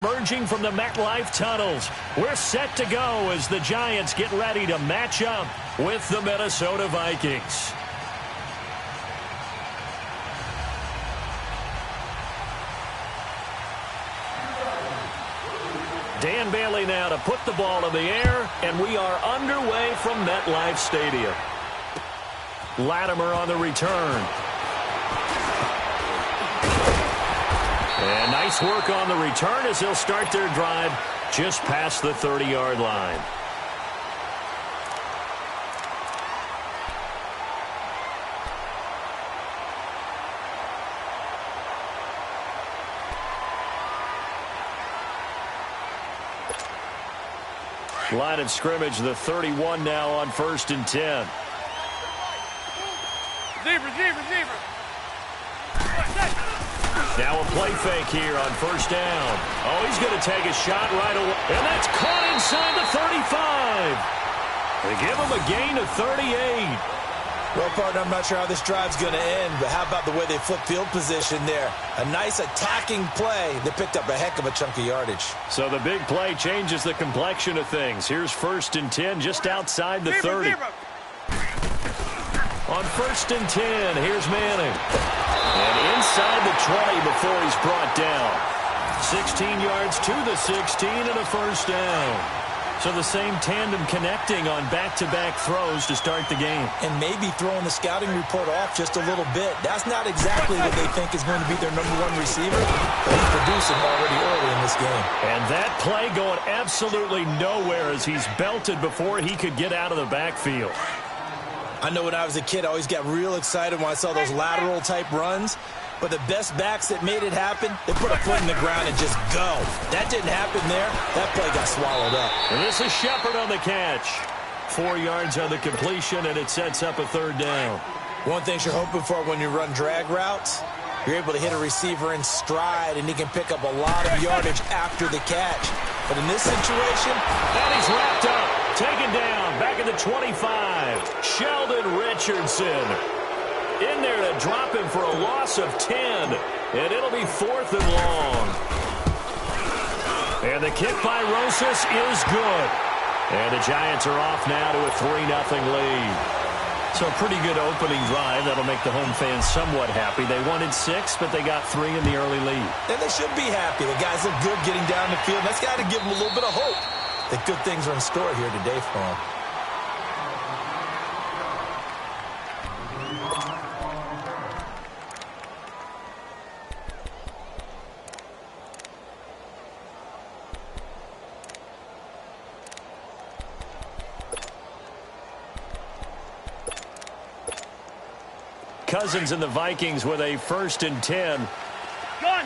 Emerging from the MetLife tunnels, we're set to go as the Giants get ready to match up with the Minnesota Vikings. Dan Bailey now to put the ball in the air, and we are underway from MetLife Stadium. Latimer on the return. And nice work on the return as they'll start their drive just past the 30-yard line. Line of scrimmage, the 31 now on 1st and 10. Receiver. Now a play fake here on 1st down. Oh, he's going to take a shot right away. And that's caught inside the 35. They give him a gain of 38. Well, partner, I'm not sure how this drive's going to end, but how about the way they flip field position there? A nice attacking play. They picked up a heck of a chunk of yardage. So the big play changes the complexion of things. Here's 1st and 10 just outside the 30. On 1st and 10, here's Manning. And inside the 20 before he's brought down. 16 yards to the 16 and a 1st down. So the same tandem connecting on back-to-back throws to start the game. And maybe throwing the scouting report off just a little bit. That's not exactly what they think is going to be their #1 receiver, but he's producing already early in this game. And that play going absolutely nowhere as he's belted before he could get out of the backfield. I know when I was a kid, I always got real excited when I saw those lateral-type runs. But the best backs that made it happen, they put a foot in the ground and just go. That didn't happen there. That play got swallowed up. And this is Shepard on the catch. 4 yards on the completion, and it sets up a 3rd down. One thing you're hoping for when you run drag routes, you're able to hit a receiver in stride, and he can pick up a lot of yardage after the catch. But in this situation, and he's wrapped up, taken down, back at the 25. Sheldon Richardson in there to drop him for a loss of 10, and it'll be 4th and long. And the kick by Rosas is good. And the Giants are off now to a 3-0 lead. So a pretty good opening drive. That'll make the home fans somewhat happy. They wanted 6, but they got 3 in the early lead. And they should be happy. The guys look good getting down the field. That's got to give them a little bit of hope that good things are in store here today for them. Cousins and the Vikings with a 1st and 10. Gun.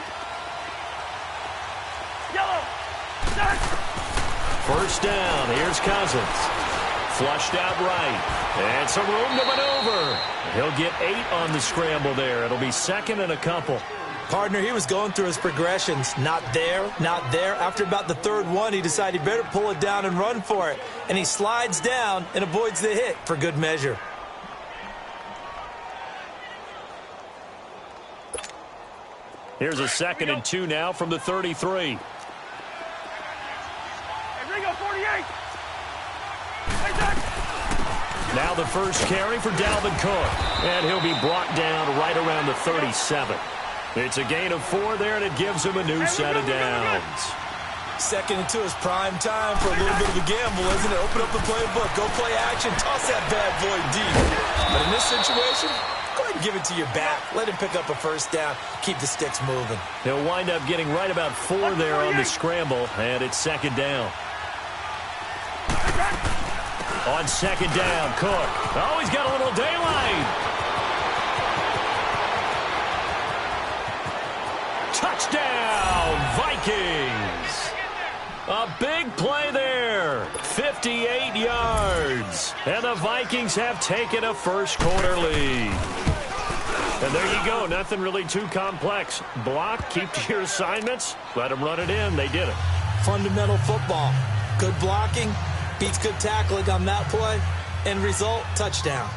Yellow. Start. 1st down. Here's Cousins. Flushed out right. And some room to maneuver. He'll get 8 on the scramble there. It'll be 2nd and a couple. Partner, he was going through his progressions. Not there, not there. After about the 3rd one, he decided he better pull it down and run for it. And he slides down and avoids the hit for good measure. Here's a 2nd and 2 now from the 33. Hey, Ringo, 48. Now the first carry for Dalvin Cook. And he'll be brought down right around the 37. It's a gain of 4 there, and it gives him a new set of downs. 2nd and 2 is prime time for a little bit of a gamble, isn't it? Open up the playbook, go play action, toss that bad boy deep. But in this situation, go ahead and give it to your back. Let him pick up a 1st down. Keep the sticks moving. He'll wind up getting right about 4 there on the scramble, and it's 2nd down. On 2nd down, Cook. Oh, he's got a little daylight. Touchdown, Vikings. A big play there. 58 yards. And the Vikings have taken a 1st quarter lead. And there you go. Nothing really too complex. Block, keep to your assignments, let them run it in. They did it. Fundamental football. Good blocking beats good tackling on that play. End result, touchdown.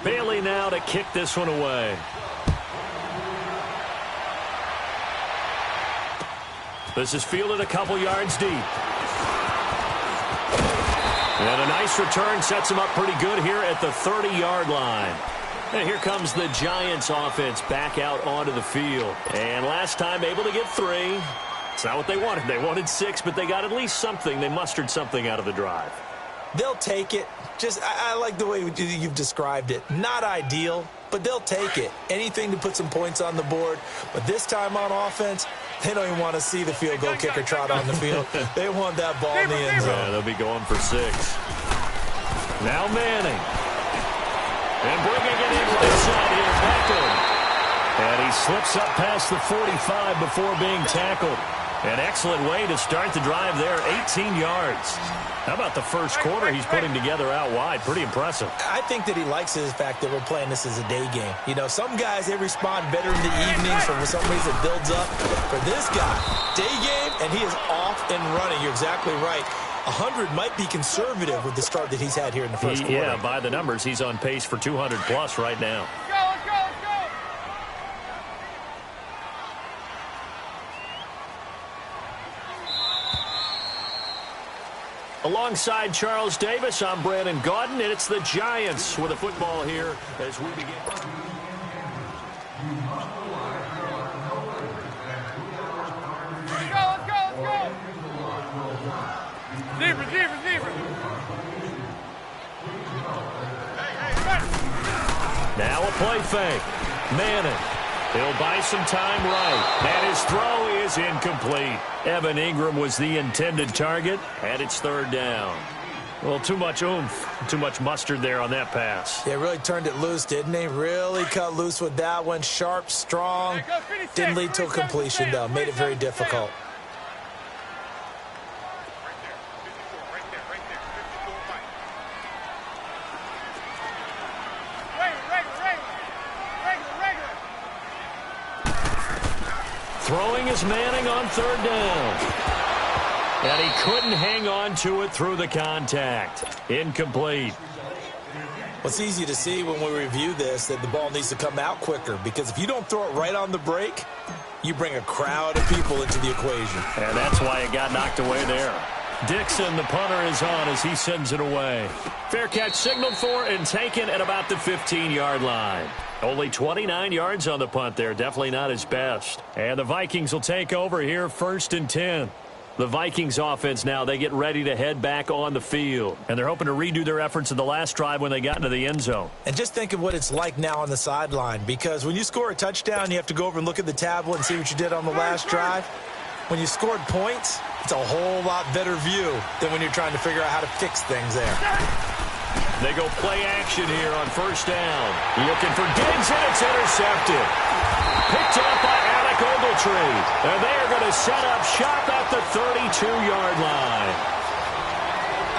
Bailey now to kick this one away. This is fielded a couple yards deep. And a nice return sets him up pretty good here at the 30-yard line. And here comes the Giants offense back out onto the field. And last time able to get 3. It's not what they wanted. They wanted 6, but they got at least something. They mustered something out of the drive. They'll take it. I like the way you've described it. Not ideal, but they'll take it. Anything to put some points on the board. But this time on offense, they don't even want to see the field goal kicker trot on the field. They want that ball in the end zone. Yeah, they'll be going for 6. Now Manning. And bringing it in inside here, Beckham. And he slips up past the 45 before being tackled. An excellent way to start the drive there, 18 yards. How about the first quarter he's putting together out wide? Pretty impressive. I think that he likes the fact that we're playing this as a day game. You know, some guys, they respond better in the evenings, for some reason it builds up. For this guy, day game, and he is off and running. You're exactly right. 100 might be conservative with the start that he's had here in the first quarter. Yeah, by the numbers, he's on pace for 200-plus right now. Let's go, let's go. Alongside Charles Davis, I'm Brandon Gaudin, and it's the Giants with the football here as we begin. Let's go. Zebra. Now a play fake. Manning. He'll buy some time right. And his throw is incomplete. Evan Ingram was the intended target, and it's 3rd down. Well, too much oomph, too much mustard there on that pass. They really turned it loose, didn't they? Really cut loose with that one. Sharp, strong. Didn't lead to a completion, though. Made it very difficult. Throwing is Manning on 3rd down. And he couldn't hang on to it through the contact. Incomplete. Well, it's easy to see when we review this that the ball needs to come out quicker, because if you don't throw it right on the break, you bring a crowd of people into the equation. And that's why it got knocked away there. Dixon, the punter, is on as he sends it away. Fair catch signaled for and taken at about the 15-yard line. Only 29 yards on the punt there. Definitely not his best. And the Vikings will take over here 1st and 10. The Vikings offense now, they get ready to head back on the field. And they're hoping to redo their efforts in the last drive when they got into the end zone. And just think of what it's like now on the sideline, because when you score a touchdown, you have to go over and look at the tablet and see what you did on the last drive. When you scored points, it's a whole lot better view than when you're trying to figure out how to fix things there. They go play action here on 1st down. Looking for Diggs, and it's intercepted. Picked off by Alec Ogletree. And they are going to set up shop at the 32-yard line.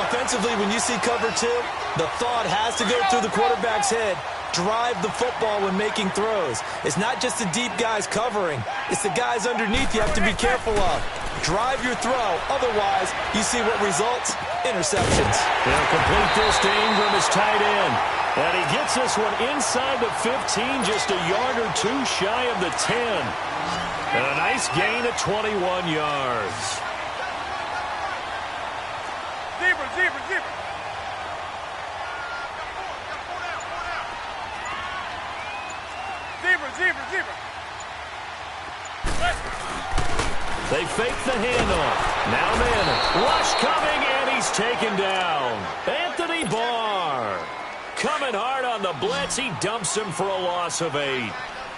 Offensively, when you see cover 2, the thought has to go through the quarterback's head. Drive the football when making throws. It's not just the deep guys covering. It's the guys underneath you have to be careful of. Drive your throw. Otherwise, you see what results? Interceptions. They'll complete this to Ingram as tight end. And he gets this one inside the 15, just a yard or 2 shy of the 10. And a nice gain of 21 yards. Zebra. They fake the handoff. Now Manning. Rush coming, and he's taken down. Anthony Barr. Coming hard on the blitz. He dumps him for a loss of 8.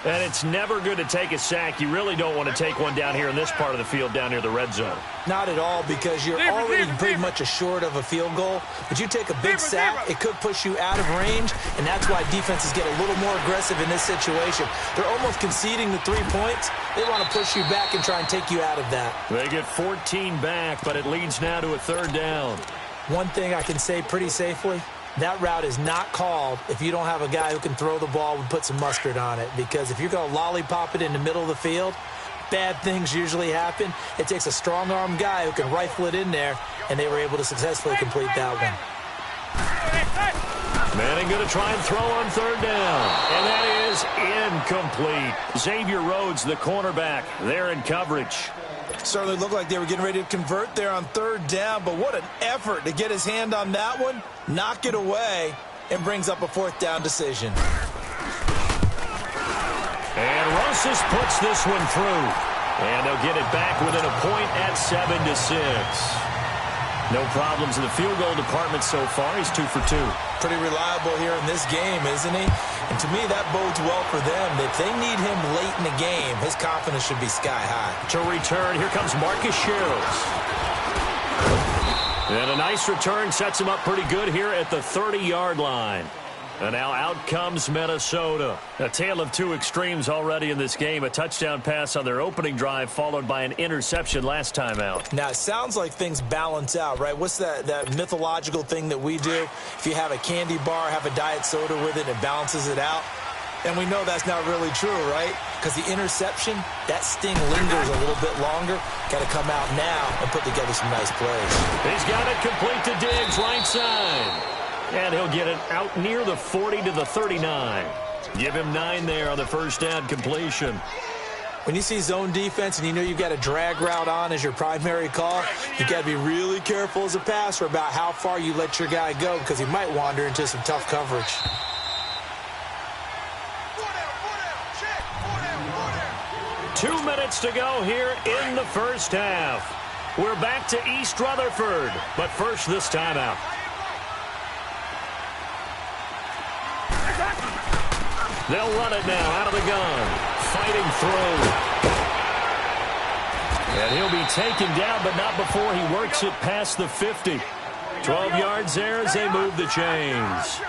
And it's never good to take a sack. You really don't want to take one down here in this part of the field, down near the red zone. Not at all, because you're already pretty much assured of a field goal. But you take a big sack, it could push you out of range, and that's why defenses get a little more aggressive in this situation. They're almost conceding the 3 points. They want to push you back and try and take you out of that. They get 14 back, but it leads now to a 3rd down. One thing I can say pretty safely, that route is not called if you don't have a guy who can throw the ball and put some mustard on it. Because if you're going to lollipop it in the middle of the field, bad things usually happen. It takes a strong-arm guy who can rifle it in there, and they were able to successfully complete that one. Manning going to try and throw on 3rd down. And that is incomplete. Xavier Rhodes, the cornerback, there in coverage. Certainly looked like they were getting ready to convert there on third down, but what an effort to get his hand on that one, knock it away, and brings up a fourth down decision. And Rosas puts this one through. And they'll get it back within a point at 7-6. No problems in the field goal department so far. He's 2 for 2. Pretty reliable here in this game, isn't he? And to me, that bodes well for them. If they need him late in the game, his confidence should be sky high. To return, here comes Marcus Sherrills. And a nice return sets him up pretty good here at the 30-yard line. And now out comes Minnesota. A tale of two extremes already in this game. A touchdown pass on their opening drive followed by an interception last time out. Now, it sounds like things balance out, right? What's that mythological thing that we do? If you have a candy bar, have a diet soda with it, it balances it out. And we know that's not really true, right? Because the interception, that sting lingers a little bit longer. Got to come out now and put together some nice plays. He's got it complete to Diggs, right side. And he'll get it out near the 40 to the 39. Give him 9 there on the first down completion. When you see zone defense and you know you've got a drag route on as your primary call, you got to be really careful as a passer about how far you let your guy go because he might wander into some tough coverage. Check. 2 minutes to go here in the first half. We're back to East Rutherford, but first this timeout. They'll run it now out of the gun. Fighting through. And he'll be taken down, but not before he works it past the 50. 12 yards there as they move the chains.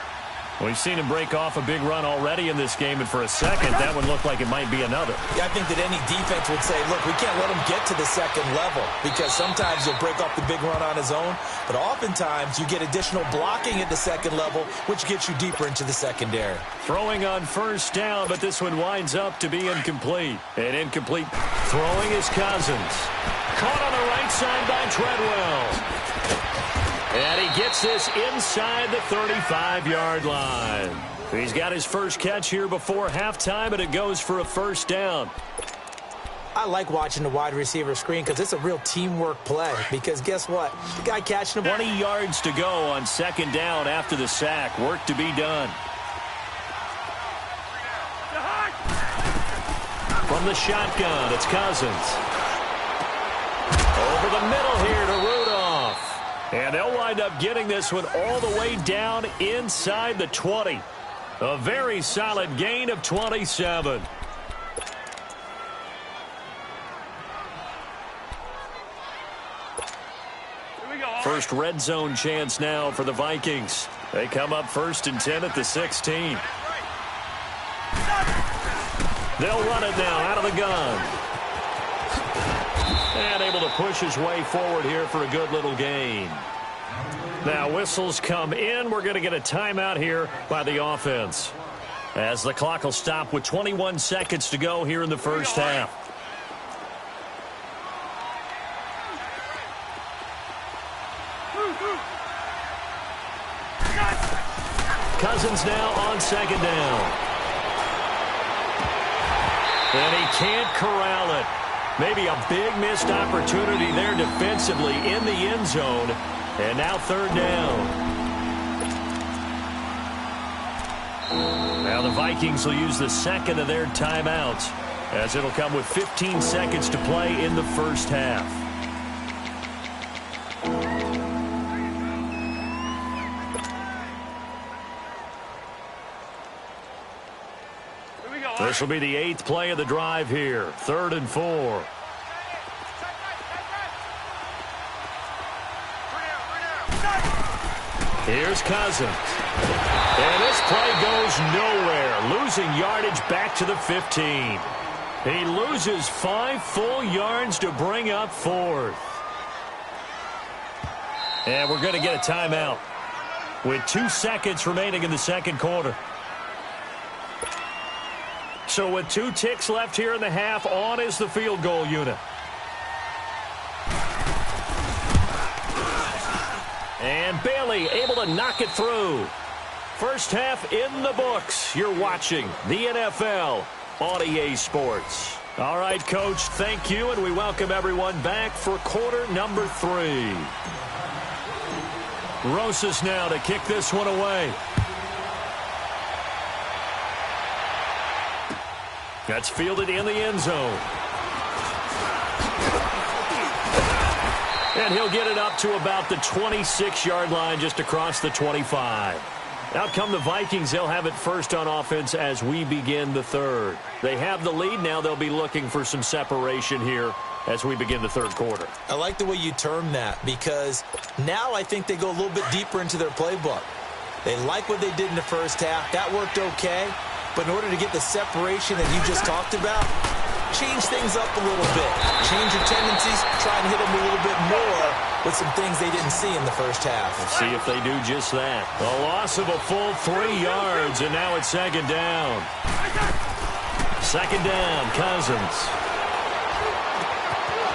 We've seen him break off a big run already in this game, and for a second, that one looked like it might be another. Yeah, I think that any defense would say, look, we can't let him get to the second level because sometimes he'll break off the big run on his own, but oftentimes you get additional blocking at the second level, which gets you deeper into the secondary. Throwing on first down, but this one winds up to be incomplete. And incomplete throwing is Cousins. Caught on the right side by Treadwell. And he gets this inside the 35-yard line. He's got his first catch here before halftime, and it goes for a first down. I like watching the wide receiver screen because it's a real teamwork play. Because guess what? The guy catching him. 20 yards to go on second down after the sack. Work to be done. From the shotgun, it's Cousins. Over the middle here to Rudolph. And they'll wind up getting this one all the way down inside the 20. A very solid gain of 27. First red zone chance now for the Vikings. They come up 1st and 10 at the 16. They'll run it now out of the gun. And able to push his way forward here for a good little gain. Now whistles come in. We're going to get a timeout here by the offense, as the clock will stop with 21 seconds to go here in the first half. Cousins now on second down. And he can't corral it. Maybe a big missed opportunity there defensively in the end zone. And now third down. Now the Vikings will use the second of their timeouts, as it'll come with 15 seconds to play in the first half. This will be the 8th play of the drive here. 3rd and 4. Here's Cousins. And this play goes nowhere. Losing yardage back to the 15. He loses 5 full yards to bring up 4th. And we're going to get a timeout with 2 seconds remaining in the second quarter. So with 2 ticks left here in the half, on is the field goal unit. And Bailey able to knock it through. First half in the books. You're watching the NFL on EA Sports. All right, Coach, thank you, and we welcome everyone back for quarter number 3. Rosas now to kick this one away. That's fielded in the end zone. And he'll get it up to about the 26-yard line, just across the 25. Out come the Vikings. They'll have it first on offense as we begin the third. They have the lead. Now they'll be looking for some separation here as we begin the third quarter. I like the way you term that, because now I think they go a little bit deeper into their playbook. They like what they did in the first half. That worked okay. But in order to get the separation that you just talked about, change things up a little bit. Change your tendencies. Try and hit them a little bit more with some things they didn't see in the first half. Let's see if they do just that. A loss of a full 3 yards, and now it's second down. Second down, Cousins.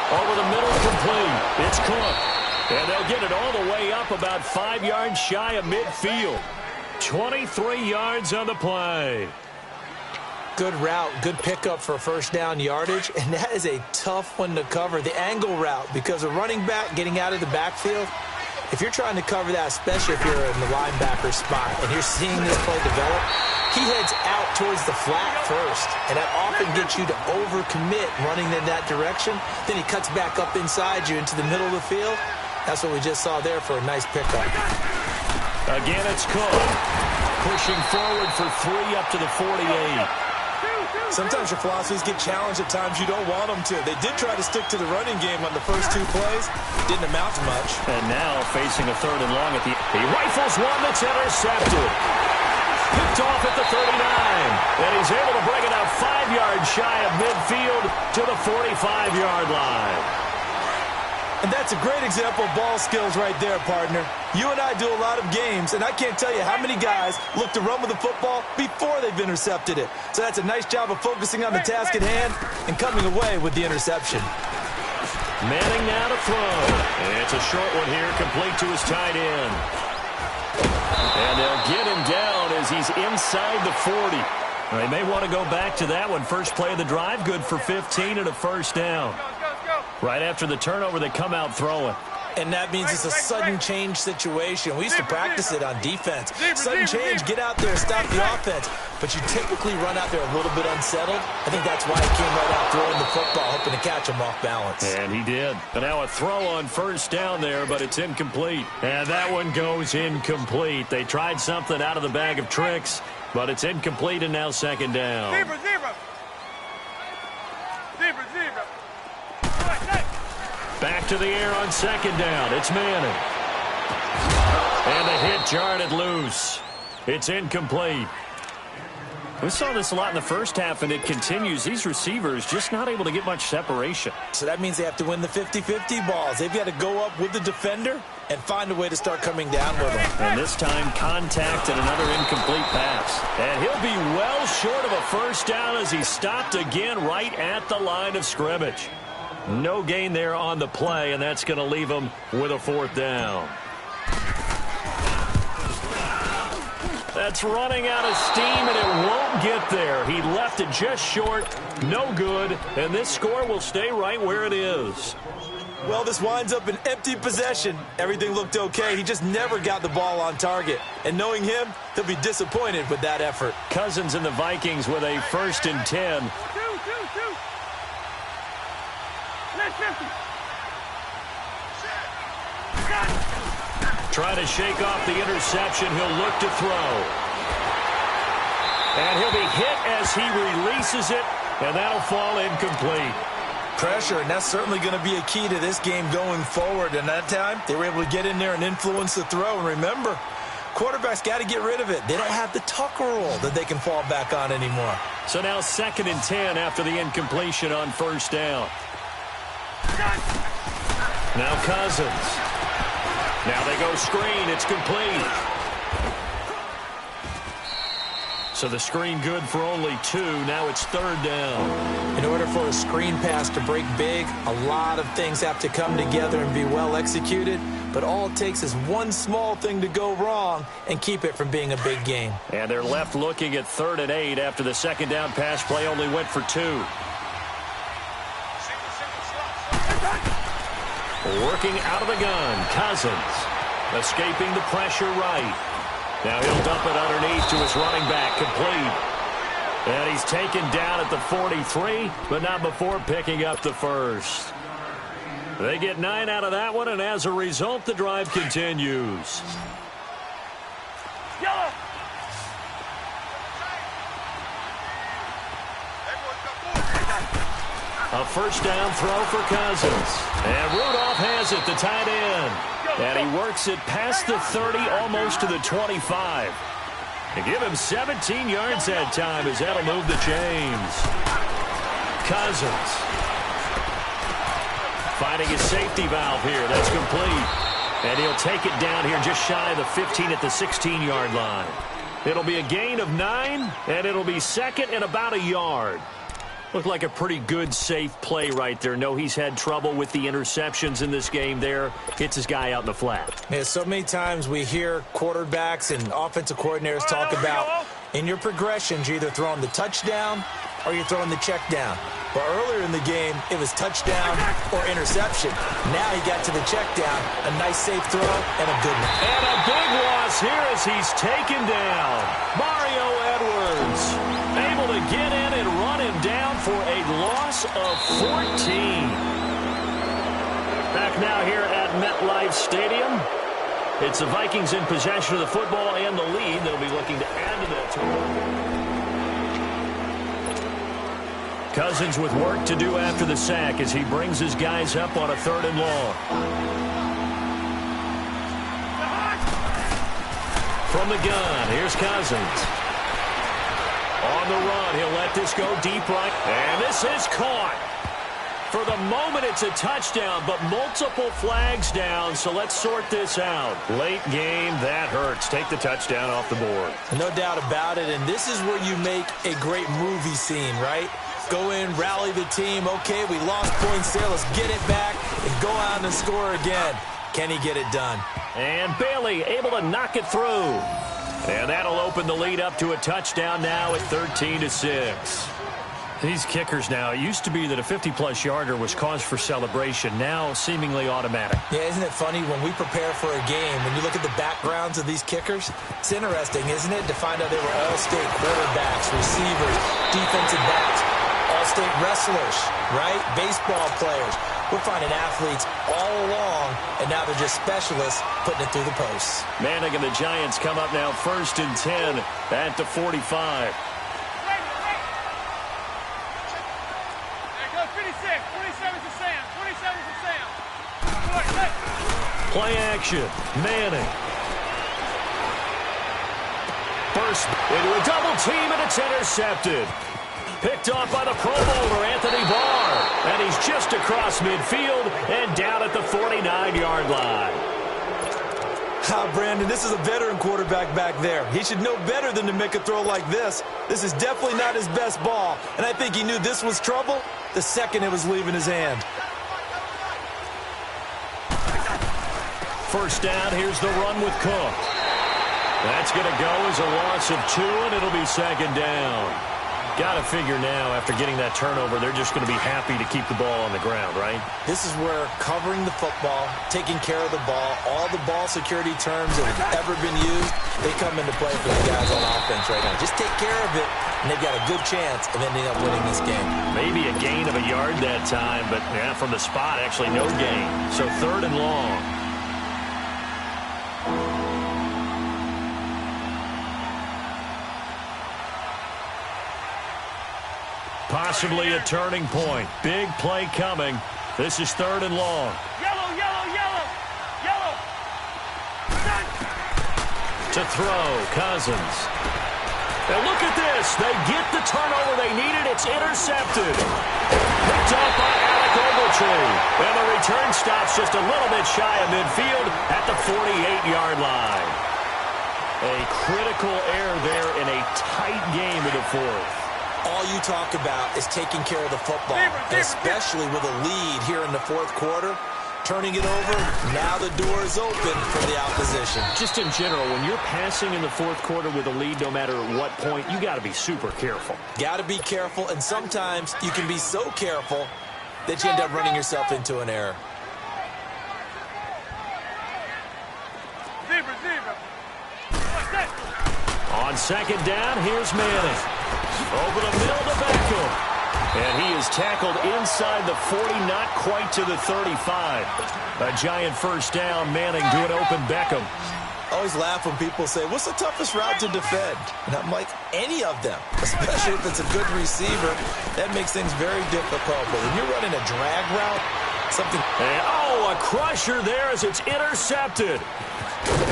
Over the middle, complete. It's Cook. And they'll get it all the way up about 5 yards shy of midfield. 23 yards on the play. Good route, good pickup for first down yardage, and that is a tough one to cover. The angle route, because a running back getting out of the backfield, if you're trying to cover that, especially if you're in the linebacker spot and you're seeing this play develop, he heads out towards the flat first, and that often gets you to overcommit running in that direction. Then he cuts back up inside you into the middle of the field. That's what we just saw there for a nice pickup. Again, it's Cook. Pushing forward for 3 up to the 48. Sometimes your philosophies get challenged at times you don't want them to. They did try to stick to the running game on the first 2 plays. Didn't amount to much. And now facing a 3rd and long at the... He rifles one that's intercepted. Picked off at the 39. And he's able to bring it out 5 yards shy of midfield to the 45-yard line. And that's a great example of ball skills right there, partner. You and I do a lot of games, and I can't tell you how many guys look to run with the football before they've intercepted it. So that's a nice job of focusing on the task at hand and coming away with the interception. Manning now to throw. And it's a short one here, complete to his tight end. And they'll get him down as he's inside the 40. They may want to go back to that one. First play of the drive, good for 15 and a first down. Right after the turnover, they come out throwing. And that means it's a sudden change situation. We used to practice it on defense. Sudden change, get out there, stop the offense. But you typically run out there a little bit unsettled. I think that's why he came right out throwing the football, hoping to catch him off balance. And he did. And now a throw on first down there, but it's incomplete. And that one goes incomplete. They tried something out of the bag of tricks, but it's incomplete, and now second down. Zebra, zebra. Zebra, zebra. Back to the air on second down. It's Manning. And the hit jarred it loose. It's incomplete. We saw this a lot in the first half, and it continues. These receivers just not able to get much separation. So that means they have to win the 50-50 balls. They've got to go up with the defender and find a way to start coming down with them. And this time, contact and another incomplete pass. And he'll be well short of a first down as he's stopped again right at the line of scrimmage. No gain there on the play, and that's going to leave him with a 4th down. That's running out of steam, and it won't get there. He left it just short, no good, and this score will stay right where it is. Well, this winds up an empty possession. Everything looked okay. He just never got the ball on target. And knowing him, he'll be disappointed with that effort. Cousins and the Vikings with a 1st and 10. Trying to shake off the interception. He'll look to throw. And he'll be hit as he releases it, and that'll fall incomplete. Pressure, and that's certainly going to be a key to this game going forward. And that time, they were able to get in there and influence the throw. And remember, quarterbacks got to get rid of it. They don't have the Tucker rule that they can fall back on anymore. So now 2nd and 10 after the incompletion on first down. Now Cousins. Now they go screen. It's complete. So the screen good for only 2. Now it's 3rd down. In order for a screen pass to break big, a lot of things have to come together and be well executed. But all it takes is one small thing to go wrong and keep it from being a big game. And they're left looking at 3rd and 8 after the second down pass play only went for 2. Working out of the gun, Cousins. Escaping the pressure right. Now he'll dump it underneath to his running back, complete. And he's taken down at the 43, but not before picking up the first. They get 9 out of that one, and as a result, the drive continues. Yellow. A first down throw for Cousins. And Rudolph has it, the tight end. And he works it past the 30, almost to the 25. To give him 17 yards that time as that'll move the chains. Cousins. Finding his safety valve here. That's complete. And he'll take it down here just shy of the 15 at the 16-yard line. It'll be a gain of 9, and it'll be second and about a yard. Looked like a pretty good, safe play right there. No, he's had trouble with the interceptions in this game there. Hits his guy out in the flat. Yeah, so many times we hear quarterbacks and offensive coordinators talk about in your progressions, you're either throwing the touchdown or you're throwing the check down. But earlier in the game, it was touchdown or interception. Now he got to the check down. A nice, safe throw and a good one. And a big loss here as he's taken down. Mario Edwards able to get in and run him down for a loss of 14. Back now here at MetLife Stadium. It's the Vikings in possession of the football and the lead. They'll be looking to add to that total. Cousins with work to do after the sack as he brings his guys up on a 3rd and long. From the gun, here's Cousins. On the run, he'll let this go deep right. And this is caught. For the moment, it's a touchdown, but multiple flags down, so let's sort this out. Late game, that hurts. Take the touchdown off the board. No doubt about it, and this is where you make a great movie scene, right? Go in, rally the team. Okay, we lost points there. Let's get it back and go out and score again. Can he get it done? And Bailey able to knock it through. And that'll open the lead up to a touchdown now at 13-6. These kickers now, it used to be that a 50-plus yarder was cause for celebration. Now seemingly automatic. Yeah, isn't it funny when we prepare for a game, when you look at the backgrounds of these kickers, it's interesting, isn't it, to find out they were all-state quarterbacks, receivers, defensive backs, all-state wrestlers, right? Baseball players. We're finding athletes all along, and now they're just specialists putting it through the posts. Manning and the Giants come up now 1st and 10 at the 45. Play action. Manning. Burst into a double team, and it's intercepted. Picked off by the Pro Bowler, Anthony Barr. And he's just across midfield and down at the 49-yard line. Brandon, this is a veteran quarterback back there. He should know better than to make a throw like this. This is definitely not his best ball. And I think he knew this was trouble the second it was leaving his hand. First down, here's the run with Cook. That's going to go as a loss of 2, and it'll be 2nd down. Got to figure now, after getting that turnover, they're just going to be happy to keep the ball on the ground, right? This is where covering the football, taking care of the ball, all the ball security terms that have ever been used, they come into play for the guys on offense right now. Just take care of it, and they've got a good chance of ending up winning this game. Maybe a gain of a yard that time, but yeah, from the spot, actually no gain. So 3rd and long. Possibly a turning point. Big play coming. This is 3rd and long. Yellow, yellow, yellow, yellow. To throw, Cousins. And look at this. They get the turnover they needed. It's intercepted. Picked off by Alec Ogletree. And the return stops just a little bit shy of midfield at the 48-yard line. A critical error there in a tight game in the 4th. All you talk about is taking care of the football, especially with a lead here in the 4th quarter. Turning it over, now the door is open for the opposition. Just in general, when you're passing in the 4th quarter with a lead, no matter what point, you got to be super careful. Got to be careful, and sometimes you can be so careful that you end up running yourself into an error. On second down, here's Manning. Over the middle to Beckham. And he is tackled inside the 40, not quite to the 35. A giant first down, Manning to an open Beckham. I always laugh when people say, what's the toughest route to defend? And I'm like, any of them, especially if it's a good receiver. That makes things very difficult. But when you're running a drag route, something... And, a crusher there as it's intercepted.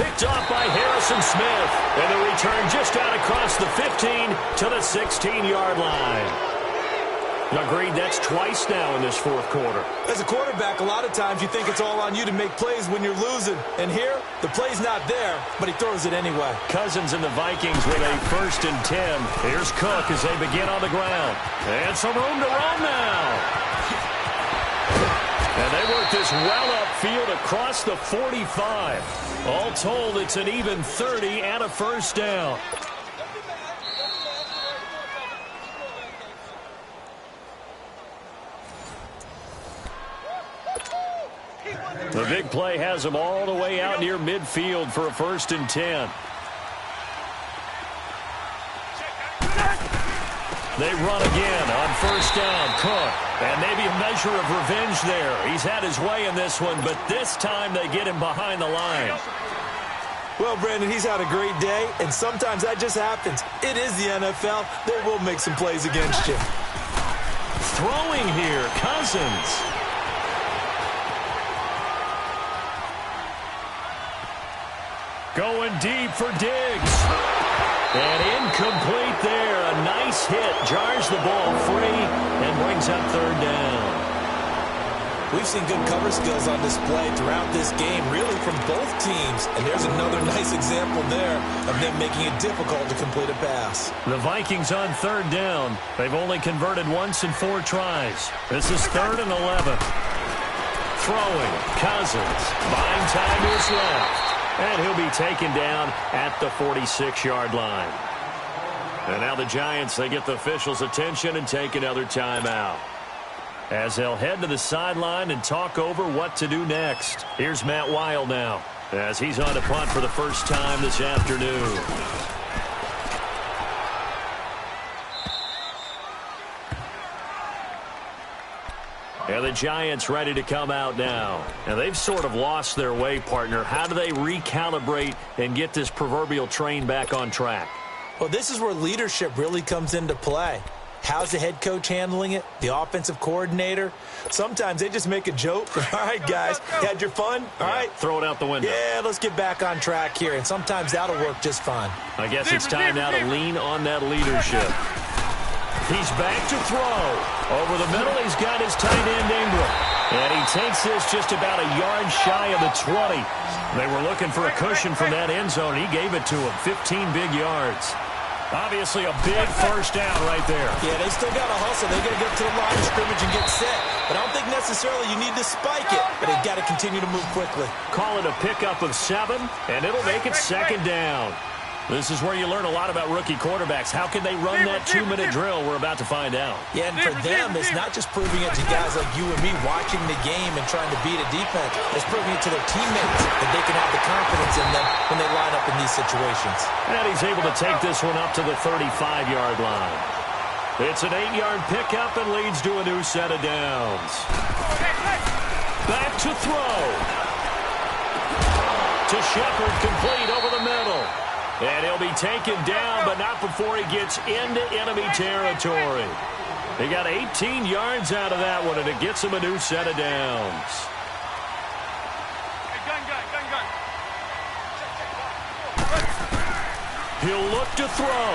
Picked off by Harrison Smith. And the return just out across the 15 to the 16-yard line. Agreed, that's twice now in this fourth quarter. As a quarterback, a lot of times you think it's all on you to make plays when you're losing. And here, the play's not there, but he throws it anyway. Cousins and the Vikings with a 1st and 10. Here's Cook as they begin on the ground. And some room to run now. And they work this well upfield across the 45. All told, it's an even 30 and a first down. The big play has them all the way out near midfield for a 1st and 10. They run again on 1st down. Cook. And maybe a measure of revenge there. He's had his way in this one, but this time they get him behind the line. Well, Brandon, he's had a great day, and sometimes that just happens. It is the NFL. They will make some plays against you. Throwing here, Cousins. Going deep for Diggs. And incomplete there. A nice hit. Jars the ball free and brings up 3rd down. We've seen good cover skills on display throughout this game, really from both teams. And there's another nice example there of them making it difficult to complete a pass. The Vikings on 3rd down. They've only converted once in 4 tries. This is 3rd and 11. Throwing. Cousins. Buying time is left. And he'll be taken down at the 46-yard line. And now the Giants, they get the officials' attention and take another timeout. As they'll head to the sideline and talk over what to do next. Here's Matt Weil now, as he's on to punt for the first time this afternoon. And the Giants ready to come out now. And they've sort of lost their way, partner. How do they recalibrate and get this proverbial train back on track? Well, this is where leadership really comes into play. How's the head coach handling it? The offensive coordinator? Sometimes they just make a joke. All right, guys, had your fun? All right. Throw it out the window. Yeah, let's get back on track here. And sometimes that'll work just fine. I guess it's time now to lean on that leadership. He's back to throw. Over the middle, he's got his tight end Ingram. And he takes this just about a yard shy of the 20. They were looking for a cushion from that end zone. He gave it to him, 15 big yards. Obviously a big first down right there. Yeah, they still got to hustle. They got to get to the line of scrimmage and get set. But I don't think necessarily you need to spike it. But they've got to continue to move quickly. Call it a pickup of 7, and it'll make it 2nd down. This is where you learn a lot about rookie quarterbacks. How can they run that 2-minute drill? We're about to find out. Yeah, and for them, it's not just proving it to guys like you and me watching the game and trying to beat a defense. It's proving it to their teammates that they can have the confidence in them when they line up in these situations. And he's able to take this one up to the 35-yard line. It's an 8-yard pickup and leads to a new set of downs. Back to throw. To Shepard, complete over the middle. And he'll be taken down, but not before he gets into enemy territory. He got 18 yards out of that one, and it gets him a new set of downs. He'll look to throw.